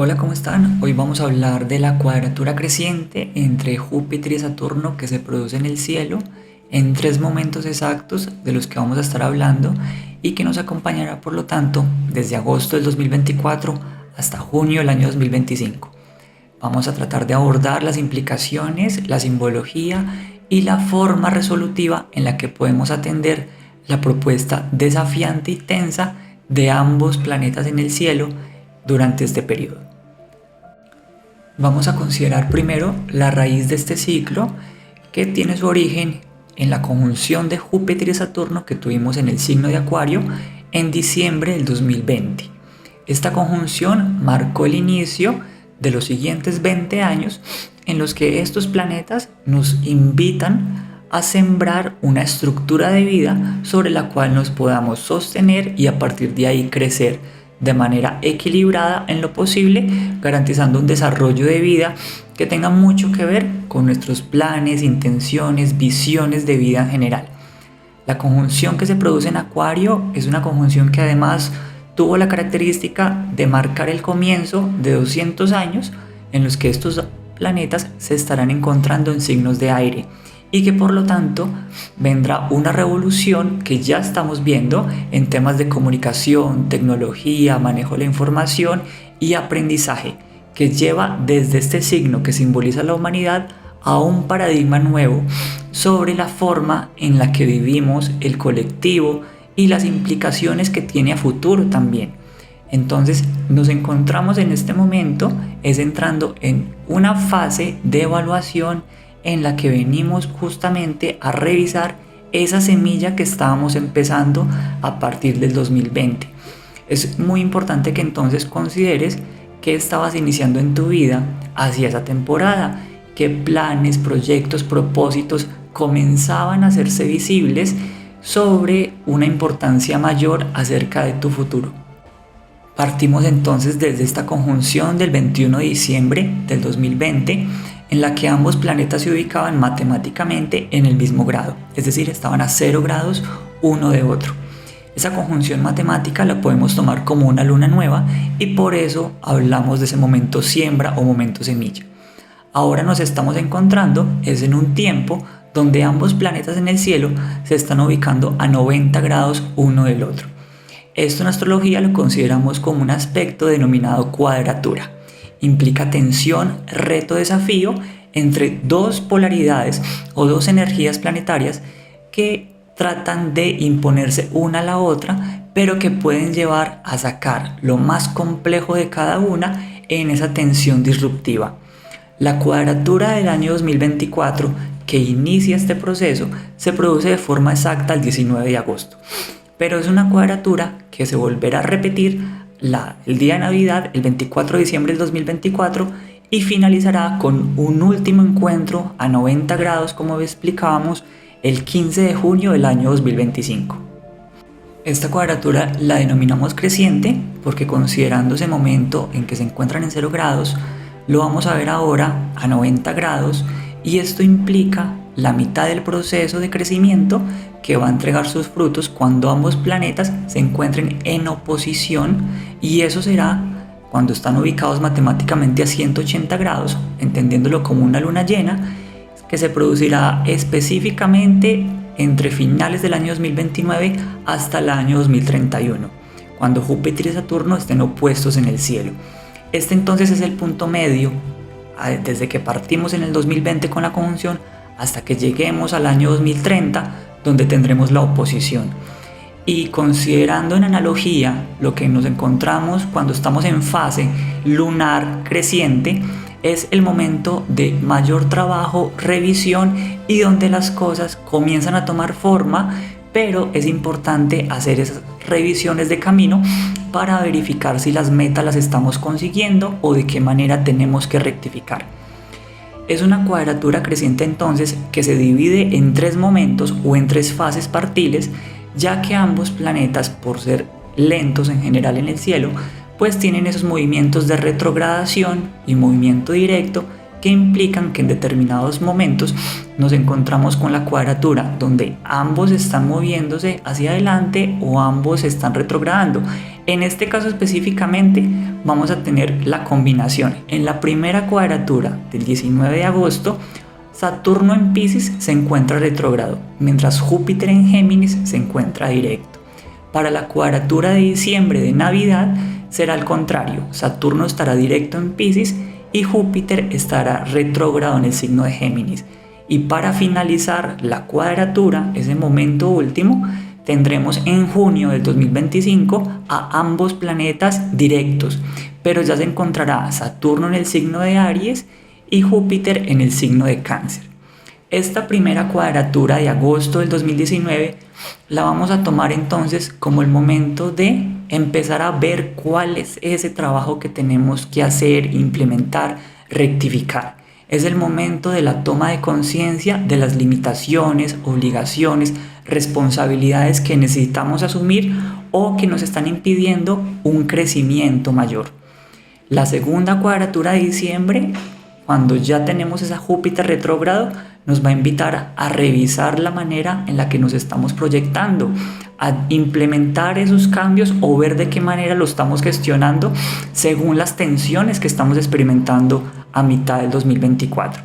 Hola, ¿cómo están? Hoy vamos a hablar de la cuadratura creciente entre Júpiter y Saturno que se produce en el cielo en tres momentos exactos de los que vamos a estar hablando y que nos acompañará por lo tanto desde agosto del 2024 hasta junio del año 2025. Vamos a tratar de abordar las implicaciones, la simbología y la forma resolutiva en la que podemos atender la propuesta desafiante y tensa de ambos planetas en el cielo durante este periodo. Vamos a considerar primero la raíz de este ciclo, que tiene su origen en la conjunción de Júpiter y Saturno que tuvimos en el signo de Acuario en diciembre del 2020. Esta conjunción marcó el inicio de los siguientes 20 años en los que estos planetas nos invitan a sembrar una estructura de vida sobre la cual nos podamos sostener y a partir de ahí crecer de manera equilibrada en lo posible, garantizando un desarrollo de vida que tenga mucho que ver con nuestros planes, intenciones, visiones de vida en general. La conjunción que se produce en Acuario es una conjunción que además tuvo la característica de marcar el comienzo de 200 años en los que estos planetas se estarán encontrando en signos de aire, y que por lo tanto vendrá una revolución que ya estamos viendo en temas de comunicación, tecnología, manejo de la información y aprendizaje, que lleva desde este signo que simboliza la humanidad a un paradigma nuevo sobre la forma en la que vivimos el colectivo y las implicaciones que tiene a futuro también. Entonces nos encontramos en este momento entrando en una fase de evaluación en la que venimos justamente a revisar esa semilla que estábamos empezando a partir del 2020. Es muy importante que entonces consideres qué estabas iniciando en tu vida hacia esa temporada, qué planes, proyectos, propósitos comenzaban a hacerse visibles sobre una importancia mayor acerca de tu futuro. Partimos entonces desde esta conjunción del 21 de diciembre del 2020, en la que ambos planetas se ubicaban matemáticamente en el mismo grado, es decir, estaban a 0 grados uno de otro. Esa conjunción matemática la podemos tomar como una luna nueva y por eso hablamos de ese momento siembra o momento semilla. Ahora nos estamos encontrando es en un tiempo donde ambos planetas en el cielo se están ubicando a 90 grados uno del otro. Esto en astrología lo consideramos como un aspecto denominado cuadratura. Implica tensión, reto, desafío entre dos polaridades o dos energías planetarias que tratan de imponerse una a la otra, pero que pueden llevar a sacar lo más complejo de cada una en esa tensión disruptiva. La cuadratura del año 2024 que inicia este proceso se produce de forma exacta el 19 de agosto, pero es una cuadratura que se volverá a repetir el día de Navidad, el 24 de diciembre del 2024, y finalizará con un último encuentro a 90 grados, como explicábamos, el 15 de junio del año 2025. Esta cuadratura la denominamos creciente porque, considerando ese momento en que se encuentran en 0 grados, lo vamos a ver ahora a 90 grados, y esto implica la mitad del proceso de crecimiento que va a entregar sus frutos cuando ambos planetas se encuentren en oposición, y eso será cuando están ubicados matemáticamente a 180 grados, entendiéndolo como una luna llena, que se producirá específicamente entre finales del año 2029 hasta el año 2031, cuando Júpiter y Saturno estén opuestos en el cielo. Este entonces es el punto medio, desde que partimos en el 2020 con la conjunción hasta que lleguemos al año 2030, donde tendremos la oposición. Y considerando en analogía lo que nos encontramos cuando estamos en fase lunar creciente, es el momento de mayor trabajo, revisión, y donde las cosas comienzan a tomar forma, pero es importante hacer esas revisiones de camino para verificar si las metas las estamos consiguiendo o de qué manera tenemos que rectificar. Es una cuadratura creciente entonces que se divide en tres momentos o en tres fases partiles, ya que ambos planetas, por ser lentos en general en el cielo, pues tienen esos movimientos de retrogradación y movimiento directo que implican que en determinados momentos nos encontramos con la cuadratura donde ambos están moviéndose hacia adelante o ambos están retrogradando. En este caso específicamente vamos a tener la combinación. En la primera cuadratura del 19 de agosto, Saturno en Piscis se encuentra retrógrado, mientras Júpiter en Géminis se encuentra directo. Para la cuadratura de diciembre de Navidad será al contrario, Saturno estará directo en Piscis y Júpiter estará retrógrado en el signo de Géminis. Y para finalizar la cuadratura, ese momento último, tendremos en junio del 2025 a ambos planetas directos, pero ya se encontrará Saturno en el signo de Aries y Júpiter en el signo de Cáncer. Esta primera cuadratura de agosto del 2019 la vamos a tomar entonces como el momento de empezar a ver cuál es ese trabajo que tenemos que hacer, implementar, rectificar. Es el momento de la toma de conciencia de las limitaciones, obligaciones, responsabilidades que necesitamos asumir o que nos están impidiendo un crecimiento mayor. La segunda cuadratura de diciembre, cuando ya tenemos esa Júpiter retrógrado, nos va a invitar a revisar la manera en la que nos estamos proyectando, a implementar esos cambios o ver de qué manera lo estamos gestionando según las tensiones que estamos experimentando a mitad del 2024.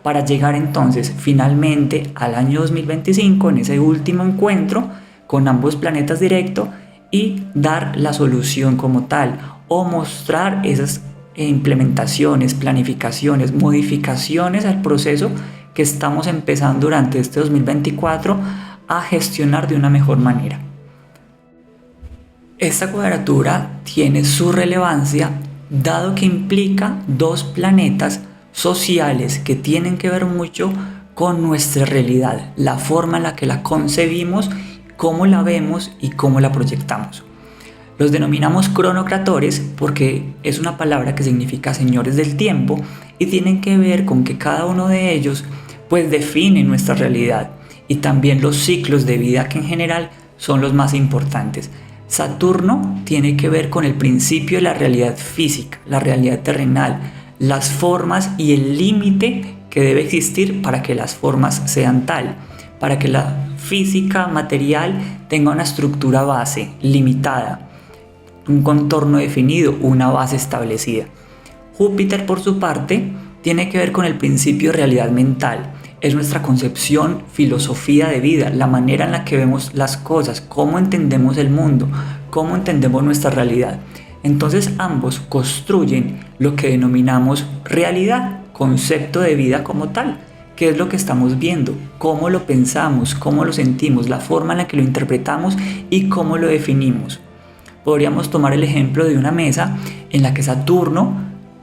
Para llegar entonces finalmente al año 2025, en ese último encuentro con ambos planetas directo, y dar la solución como tal o mostrar esas implementaciones, planificaciones, modificaciones al proceso que estamos empezando durante este 2024 a gestionar de una mejor manera. Esta cuadratura tiene su relevancia dado que implica dos planetas sociales que tienen que ver mucho con nuestra realidad, la forma en la que la concebimos, cómo la vemos y cómo la proyectamos. Los denominamos cronocratores porque es una palabra que significa señores del tiempo y tienen que ver con que cada uno de ellos pues define nuestra realidad y también los ciclos de vida que en general son los más importantes. Saturno tiene que ver con el principio de la realidad física, la realidad terrenal, las formas y el límite que debe existir para que las formas sean tal, para que la física material tenga una estructura base limitada, un contorno definido, una base establecida. Júpiter, por su parte, tiene que ver con el principio de realidad mental. Es nuestra concepción, filosofía de vida, la manera en la que vemos las cosas, cómo entendemos el mundo, cómo entendemos nuestra realidad. Entonces ambos construyen lo que denominamos realidad, concepto de vida como tal. ¿Qué es lo que estamos viendo? ¿Cómo lo pensamos? ¿Cómo lo sentimos? La forma en la que lo interpretamos y cómo lo definimos. Podríamos tomar el ejemplo de una mesa en la que Saturno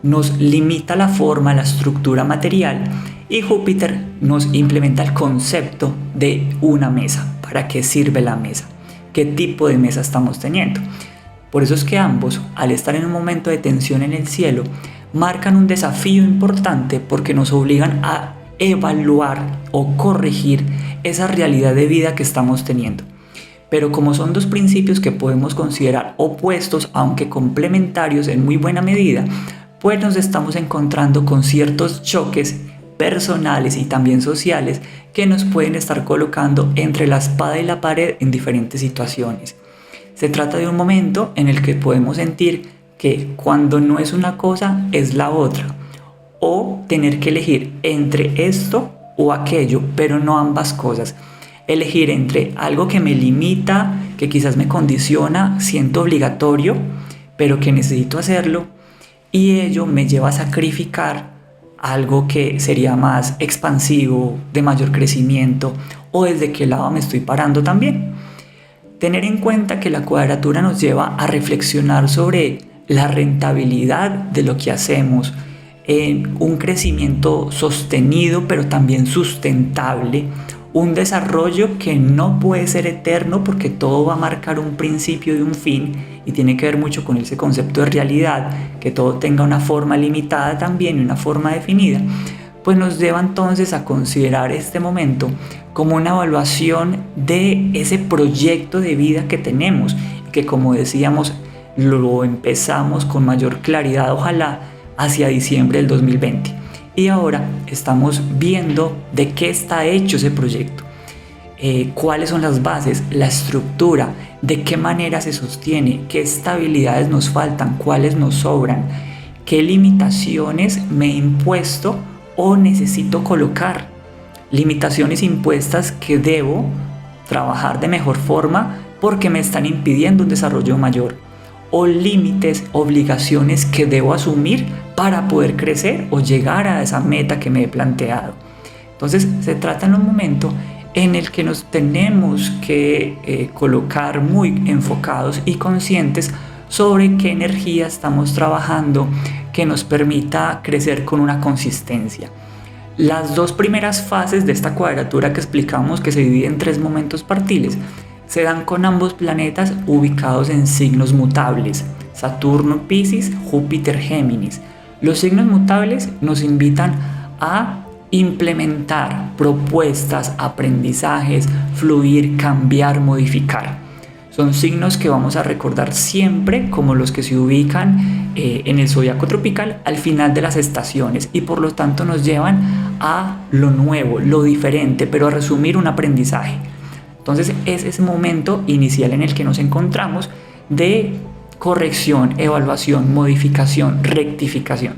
nos limita la forma, la estructura material y Júpiter nos implementa el concepto de una mesa. ¿Para qué sirve la mesa? ¿Qué tipo de mesa estamos teniendo? Por eso es que ambos, al estar en un momento de tensión en el cielo, marcan un desafío importante porque nos obligan a evaluar o corregir esa realidad de vida que estamos teniendo. Pero como son dos principios que podemos considerar opuestos, aunque complementarios en muy buena medida, pues nos estamos encontrando con ciertos choques personales y también sociales que nos pueden estar colocando entre la espada y la pared en diferentes situaciones. Se trata de un momento en el que podemos sentir que cuando no es una cosa es la otra, o tener que elegir entre esto o aquello, pero no ambas cosas. Elegir entre algo que me limita, que quizás me condiciona, siento obligatorio, pero que necesito hacerlo, y ello me lleva a sacrificar algo que sería más expansivo, de mayor crecimiento, o desde qué lado me estoy parando también. Tener en cuenta que la cuadratura nos lleva a reflexionar sobre la rentabilidad de lo que hacemos, un crecimiento sostenido pero también sustentable, un desarrollo que no puede ser eterno porque todo va a marcar un principio y un fin, y tiene que ver mucho con ese concepto de realidad, que todo tenga una forma limitada también y una forma definida, pues nos lleva entonces a considerar este momento como una evaluación de ese proyecto de vida que tenemos, que como decíamos lo empezamos con mayor claridad ojalá hacia diciembre del 2020. Y ahora estamos viendo de qué está hecho ese proyecto. cuáles son las bases, la estructura, de qué manera se sostiene, qué estabilidades nos faltan, cuáles nos sobran, qué limitaciones me he impuesto o necesito colocar, limitaciones impuestas que debo trabajar de mejor forma porque me están impidiendo un desarrollo mayor, o límites, obligaciones que debo asumir para poder crecer o llegar a esa meta que me he planteado. Entonces se trata en un momento en el que nos tenemos que colocar muy enfocados y conscientes sobre qué energía estamos trabajando que nos permita crecer con una consistencia. Las dos primeras fases de esta cuadratura que explicamos, que se divide en 3 momentos partiles, se dan con ambos planetas ubicados en signos mutables: Saturno Piscis, Júpiter Géminis. Los signos mutables nos invitan a implementar propuestas, aprendizajes, fluir, cambiar, modificar. Son signos que vamos a recordar siempre como los que se ubican en el zodiaco tropical al final de las estaciones, y por lo tanto nos llevan a lo nuevo, lo diferente, pero a resumir un aprendizaje. Entonces es ese momento inicial en el que nos encontramos de corrección, evaluación, modificación, rectificación.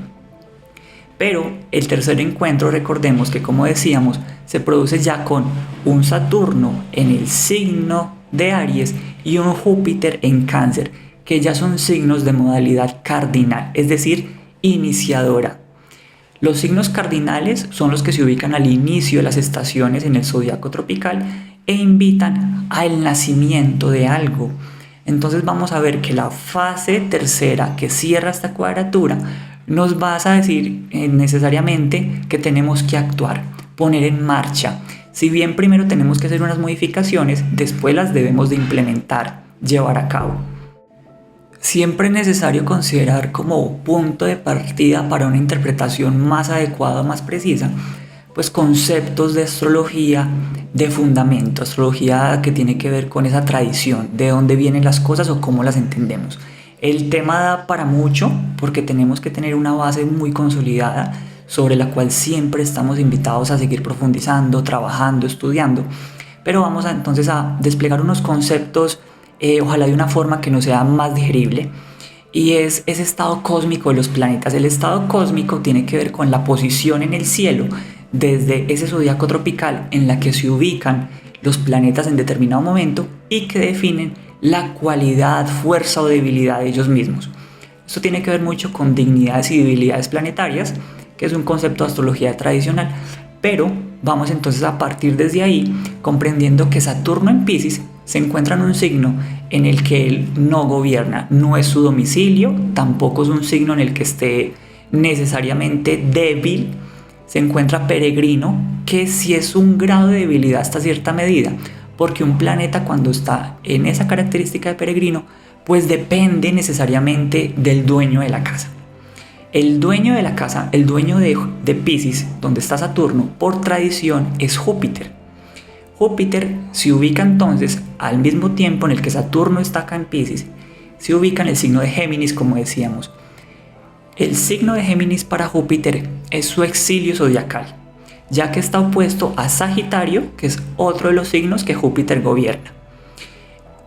Pero el tercer encuentro, recordemos que, como decíamos, se produce ya con un Saturno en el signo de Aries y un Júpiter en Cáncer, que ya son signos de modalidad cardinal, es decir, iniciadora. Los signos cardinales son los que se ubican al inicio de las estaciones en el zodiaco tropical e invitan al nacimiento de algo. Entonces vamos a ver que la fase tercera que cierra esta cuadratura nos va a decir necesariamente que tenemos que actuar, poner en marcha. Si bien primero tenemos que hacer unas modificaciones, después las debemos de implementar, llevar a cabo. Siempre es necesario considerar como punto de partida para una interpretación más adecuada, más precisa, pues conceptos de astrología de fundamento, astrología que tiene que ver con esa tradición, de dónde vienen las cosas o cómo las entendemos. El tema da para mucho porque tenemos que tener una base muy consolidada sobre la cual siempre estamos invitados a seguir profundizando, trabajando, estudiando, pero vamos entonces a desplegar unos conceptos, ojalá de una forma que nos sea más digerible, y es ese estado cósmico de los planetas. El estado cósmico tiene que ver con la posición en el cielo desde ese zodiaco tropical en la que se ubican los planetas en determinado momento y que definen la cualidad, fuerza o debilidad de ellos mismos. Esto tiene que ver mucho con dignidades y debilidades planetarias, que es un concepto de astrología tradicional, pero vamos entonces a partir desde ahí, comprendiendo que Saturno en Piscis se encuentra en un signo en el que él no gobierna, no es su domicilio, tampoco es un signo en el que esté necesariamente débil, se encuentra peregrino, que sí es un grado de debilidad hasta cierta medida, porque un planeta cuando está en esa característica de peregrino, pues depende necesariamente del dueño de la casa. El dueño de la casa, el dueño de Piscis, donde está Saturno, por tradición es Júpiter. Júpiter se ubica entonces al mismo tiempo en el que Saturno está acá en Piscis, se ubica en el signo de Géminis, como decíamos. El signo de Géminis para Júpiter es su exilio zodiacal, ya que está opuesto a Sagitario, que es otro de los signos que Júpiter gobierna.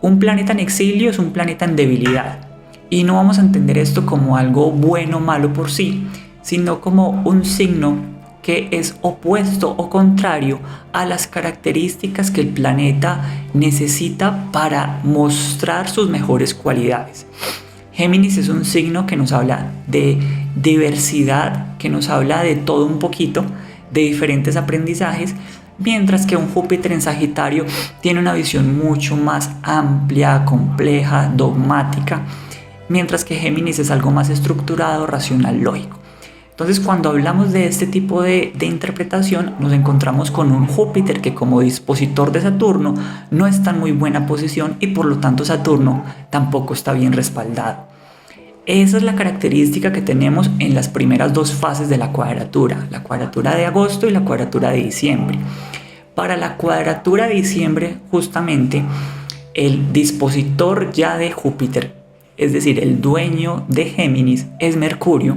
Un planeta en exilio es un planeta en debilidad, y no vamos a entender esto como algo bueno o malo por sí, sino como un signo que es opuesto o contrario a las características que el planeta necesita para mostrar sus mejores cualidades. Géminis es un signo que nos habla de diversidad, que nos habla de todo un poquito, de diferentes aprendizajes, mientras que un Júpiter en Sagitario tiene una visión mucho más amplia, compleja, dogmática, mientras que Géminis es algo más estructurado, racional, lógico. Entonces, cuando hablamos de este tipo de interpretación, nos encontramos con un Júpiter que, como dispositor de Saturno, no está en muy buena posición y por lo tanto Saturno tampoco está bien respaldado. Esa es la característica que tenemos en las primeras 2 fases de la cuadratura de agosto y la cuadratura de diciembre. Para la cuadratura de diciembre, justamente, el dispositor ya de Júpiter, es decir, el dueño de Géminis, es Mercurio,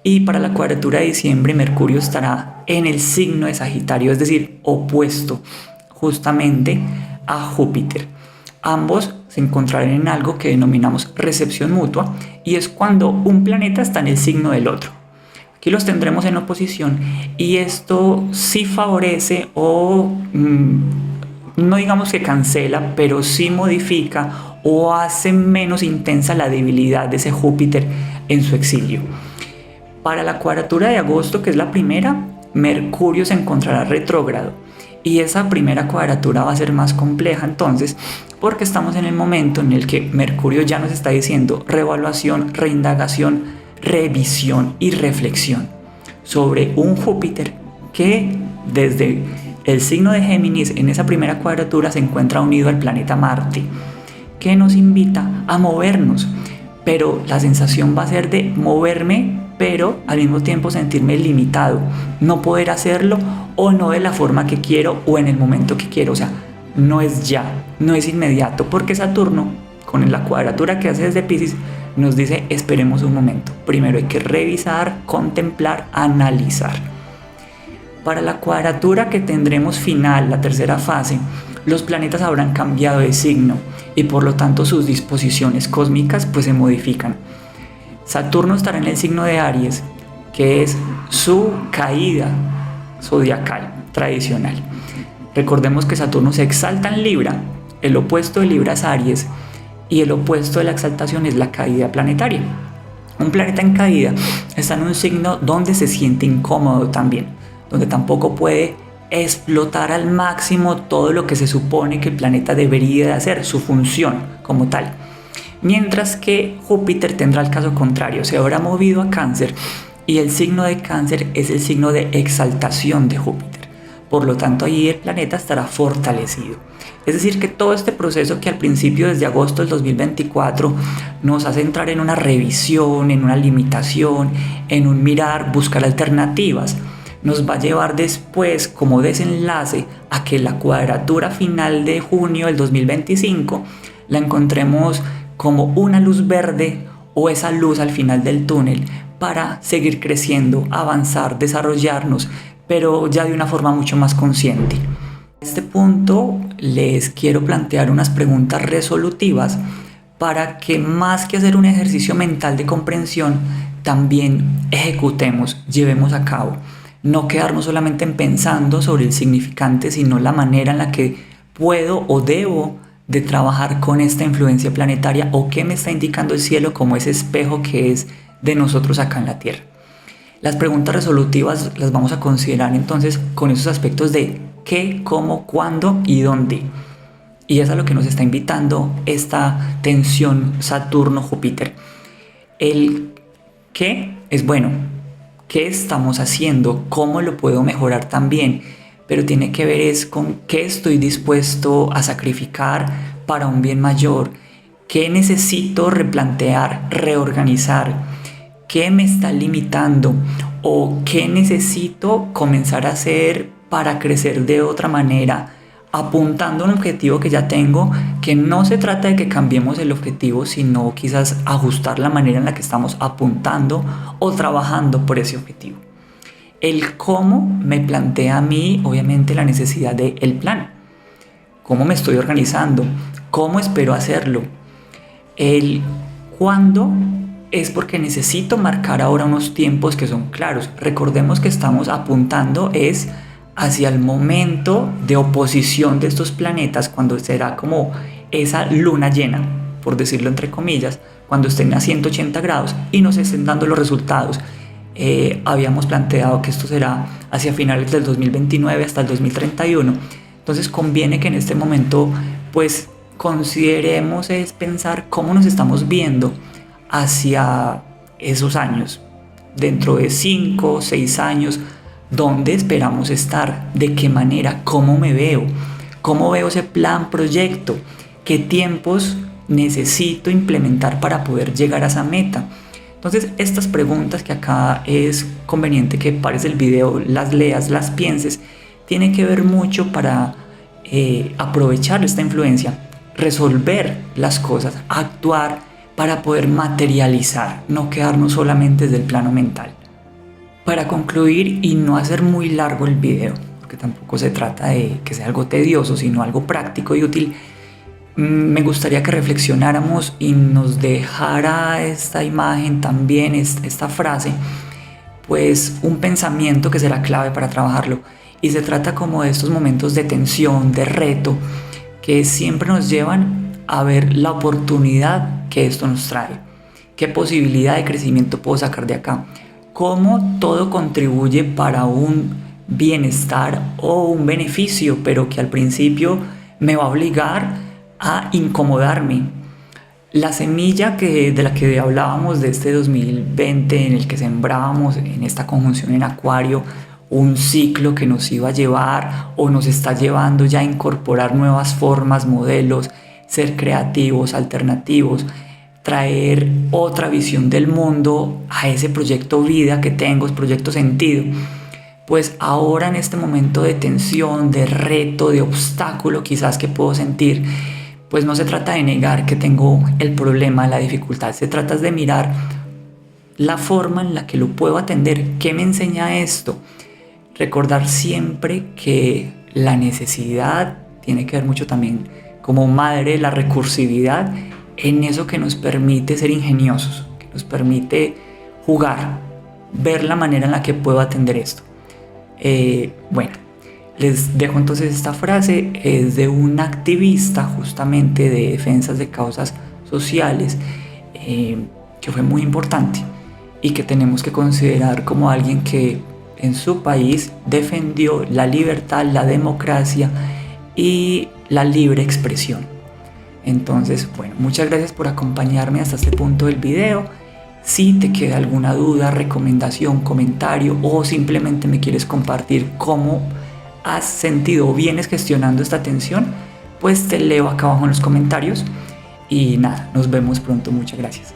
y para la cuadratura de diciembre Mercurio estará en el signo de Sagitario, es decir, opuesto justamente a Júpiter. Ambos se encontrarán en algo que denominamos recepción mutua, y es cuando un planeta está en el signo del otro. Aquí los tendremos en oposición, y esto sí favorece o no digamos que cancela, pero sí modifica o hace menos intensa la debilidad de ese Júpiter en su exilio. Para la cuadratura de agosto, que es la primera, Mercurio se encontrará retrógrado, y esa primera cuadratura va a ser más compleja entonces, porque estamos en el momento en el que Mercurio ya nos está diciendo reevaluación, reindagación, revisión y reflexión sobre un Júpiter que desde el signo de Géminis en esa primera cuadratura se encuentra unido al planeta Marte, que nos invita a movernos, pero la sensación va a ser de moverme, pero al mismo tiempo sentirme limitado, no poder hacerlo o no de la forma que quiero o en el momento que quiero. O sea, no es ya, no es inmediato, porque Saturno, con la cuadratura que hace desde Piscis, nos dice esperemos un momento. Primero hay que revisar, contemplar, analizar. Para la cuadratura que tendremos final, la tercera fase, los planetas habrán cambiado de signo y por lo tanto sus disposiciones cósmicas pues se modifican. Saturno estará en el signo de Aries, que es su caída zodiacal tradicional. Recordemos que Saturno se exalta en Libra, el opuesto de Libra es Aries y el opuesto de la exaltación es la caída planetaria. Un planeta en caída está en un signo donde se siente incómodo también, donde tampoco puede explotar al máximo todo lo que se supone que el planeta debería de hacer, su función como tal. Mientras que Júpiter tendrá el caso contrario, se habrá movido a Cáncer y el signo de Cáncer es el signo de exaltación de Júpiter. Por lo tanto, allí el planeta estará fortalecido. Es decir, que todo este proceso que al principio, desde agosto del 2024, nos hace entrar en una revisión, en una limitación, en un mirar, buscar alternativas, nos va a llevar después como desenlace a que la cuadratura final de junio del 2025 la encontremos como una luz verde o esa luz al final del túnel para seguir creciendo, avanzar, desarrollarnos, pero ya de una forma mucho más consciente. En este punto les quiero plantear unas preguntas resolutivas para que más que hacer un ejercicio mental de comprensión, también ejecutemos, llevemos a cabo. No quedarnos solamente en pensando sobre el significante, sino la manera en la que puedo o debo de trabajar con esta influencia planetaria o qué me está indicando el cielo como ese espejo que es de nosotros acá en la Tierra. Las preguntas resolutivas las vamos a considerar entonces con esos aspectos de qué, cómo, cuándo y dónde. Y es a lo que nos está invitando esta tensión Saturno-Júpiter. El qué es bueno, qué estamos haciendo, cómo lo puedo mejorar también, pero tiene que ver es con qué estoy dispuesto a sacrificar para un bien mayor, qué necesito replantear, reorganizar, qué me está limitando o qué necesito comenzar a hacer para crecer de otra manera, apuntando a un objetivo que ya tengo, que no se trata de que cambiemos el objetivo, sino quizás ajustar la manera en la que estamos apuntando o trabajando por ese objetivo. El cómo me plantea a mí, obviamente, la necesidad del plan. ¿Cómo me estoy organizando? ¿Cómo espero hacerlo? El cuándo es porque necesito marcar ahora unos tiempos que son claros. Recordemos que estamos apuntando es hacia el momento de oposición de estos planetas, cuando será como esa luna llena, por decirlo entre comillas, cuando estén a 180 grados y nos estén dando los resultados. Habíamos planteado que esto será hacia finales del 2029 hasta el 2031. Entonces conviene que en este momento pues consideremos es pensar cómo nos estamos viendo hacia esos años, dentro de 5 o 6 años, dónde esperamos estar, de qué manera, cómo veo ese plan, proyecto, qué tiempos necesito implementar para poder llegar a esa meta. Entonces estas preguntas que acá es conveniente que pares el video, las leas, las pienses, tienen que ver mucho para aprovechar esta influencia, resolver las cosas, actuar para poder materializar, no quedarnos solamente desde el plano mental. Para concluir y no hacer muy largo el video, porque tampoco se trata de que sea algo tedioso, sino algo práctico y útil, me gustaría que reflexionáramos y nos dejara esta imagen también, esta frase, pues un pensamiento que será clave para trabajarlo. Y se trata como de estos momentos de tensión, de reto, que siempre nos llevan a ver la oportunidad que esto nos trae. ¿Qué posibilidad de crecimiento puedo sacar de acá? ¿Cómo todo contribuye para un bienestar o un beneficio, pero que al principio me va a obligar a incomodarme? La semilla de la que hablábamos de este 2020, en el que sembrábamos en esta conjunción en Acuario, un ciclo que nos iba a llevar o nos está llevando ya a incorporar nuevas formas, modelos, ser creativos, alternativos, traer otra visión del mundo a ese proyecto vida que tengo, proyecto sentido. Pues ahora en este momento de tensión, de reto, de obstáculo quizás que puedo sentir, pues no se trata de negar que tengo el problema, la dificultad, se trata de mirar la forma en la que lo puedo atender. ¿Qué me enseña esto? Recordar siempre que la necesidad tiene que ver mucho también como madre, la recursividad en eso que nos permite ser ingeniosos, que nos permite jugar, ver la manera en la que puedo atender esto. Bueno, les dejo entonces esta frase, es de un activista justamente de defensas de causas sociales, que fue muy importante y que tenemos que considerar como alguien que en su país defendió la libertad, la democracia y la libre expresión. Entonces, bueno, muchas gracias por acompañarme hasta este punto del video. Si te queda alguna duda, recomendación, comentario o simplemente me quieres compartir cómo has sentido o vienes gestionando esta tensión, pues te leo acá abajo en los comentarios. Y nada, nos vemos pronto. Muchas gracias.